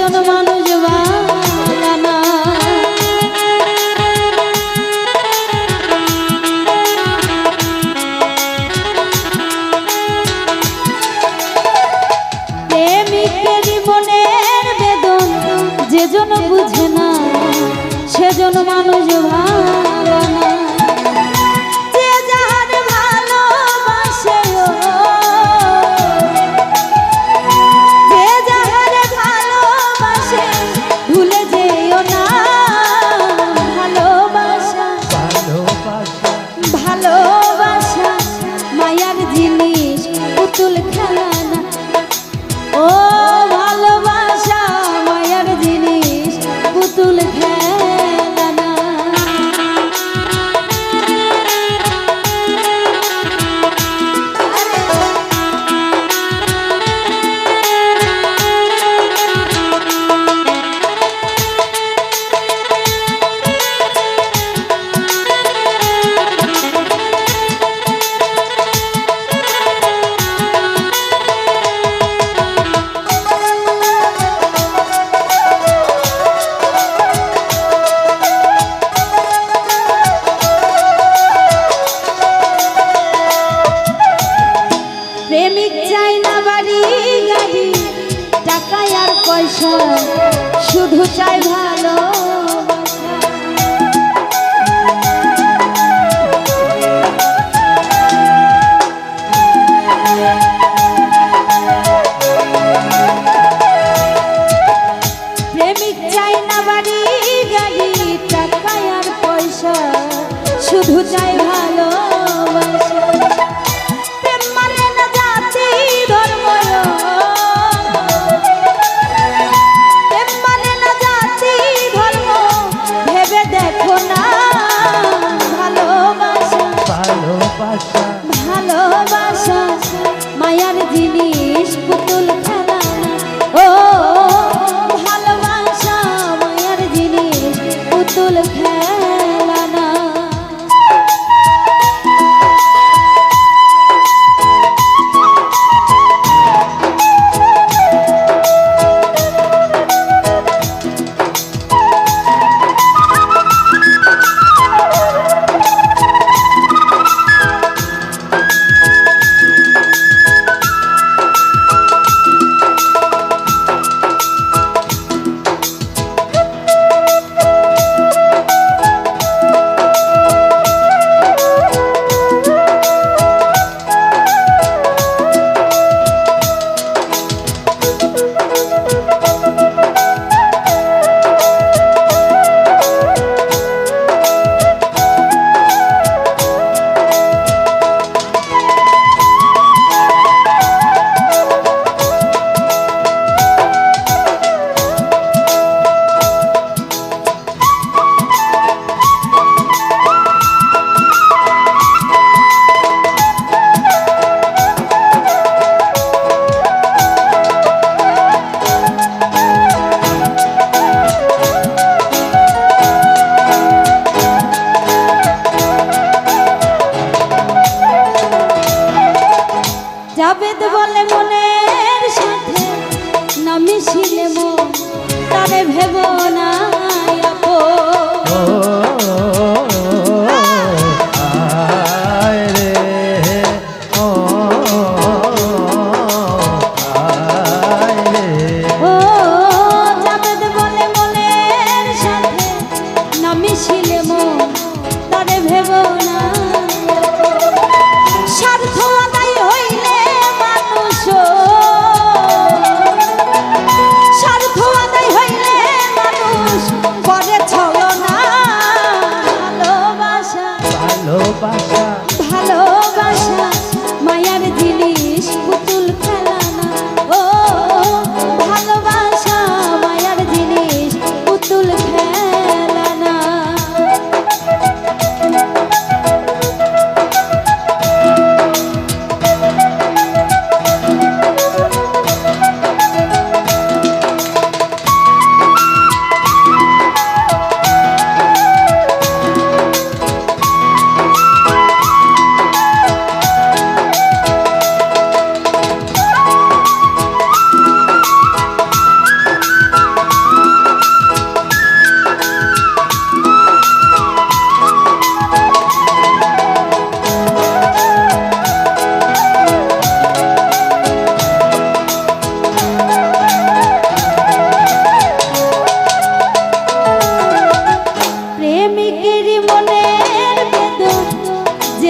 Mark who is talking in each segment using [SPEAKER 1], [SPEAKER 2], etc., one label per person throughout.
[SPEAKER 1] সেজন মানুষ বালানা। প্রেমিকের মনের বেদন যেজন বুঝে না সেজন মানুষ বালানা। যে যাহার ভালোবাসে যে যাহার ভালোবাসে ভুলে যেও না ভালোবাসা। ভালোবাসা মায়ার জিনিস পুতুল খেলা না। ও ভালোবাসা মায়ার জিনিস পুতুল খেলা না। প্রেমিক চাই না বাড়ি গাড়ি টাকা আর পয়সা, শুধু চাই ভালোবাসা। প্রেমিক চাই না বাড়ি গাড়ি টাকা আর পয়সা, শুধু চাই ভালোবাসা। প্রেম মানে না জাতি ধর্ম, প্রেম মানে না জাতি ধর্ম, ভেবে দেখো না ভালোবাসা। ভালোবাসা মায়ার জিনিস পুতুল খেলা না। ও ভালোবাসা মায়ার জিনিস পুতুল খেলা না। জাবেদ বলে মনের সাথে না মিশিলে মন তারে ভেব না জাবেদ বলে মনের সাথে না মিশিলে মন তারে ভেব না। স্বার্থ আদায় হইলে মানুষ, স্বার্থ আদায় হইলে মানুষ করে ছলনা। ভালোবাসা ভালোবাসা মায়ার জিনিস পুতুল খেলা না। ও ভালোবাসা মায়ার জিনিস পুতুল খেলা না।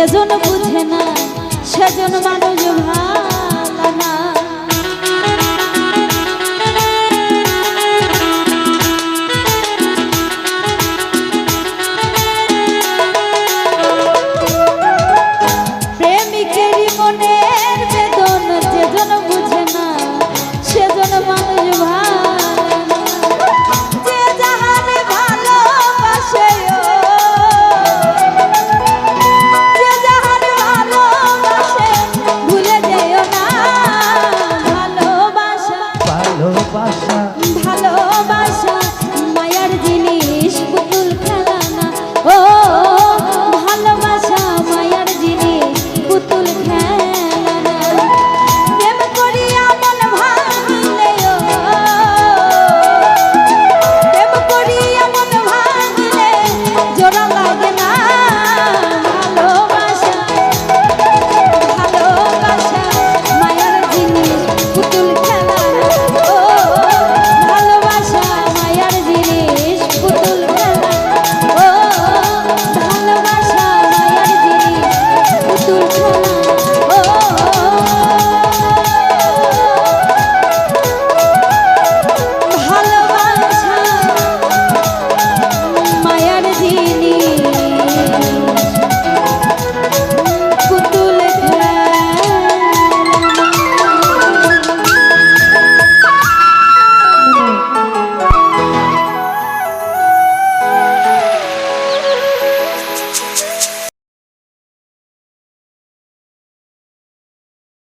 [SPEAKER 1] যেজন বুঝে না সেজন মানুষ ভালো না।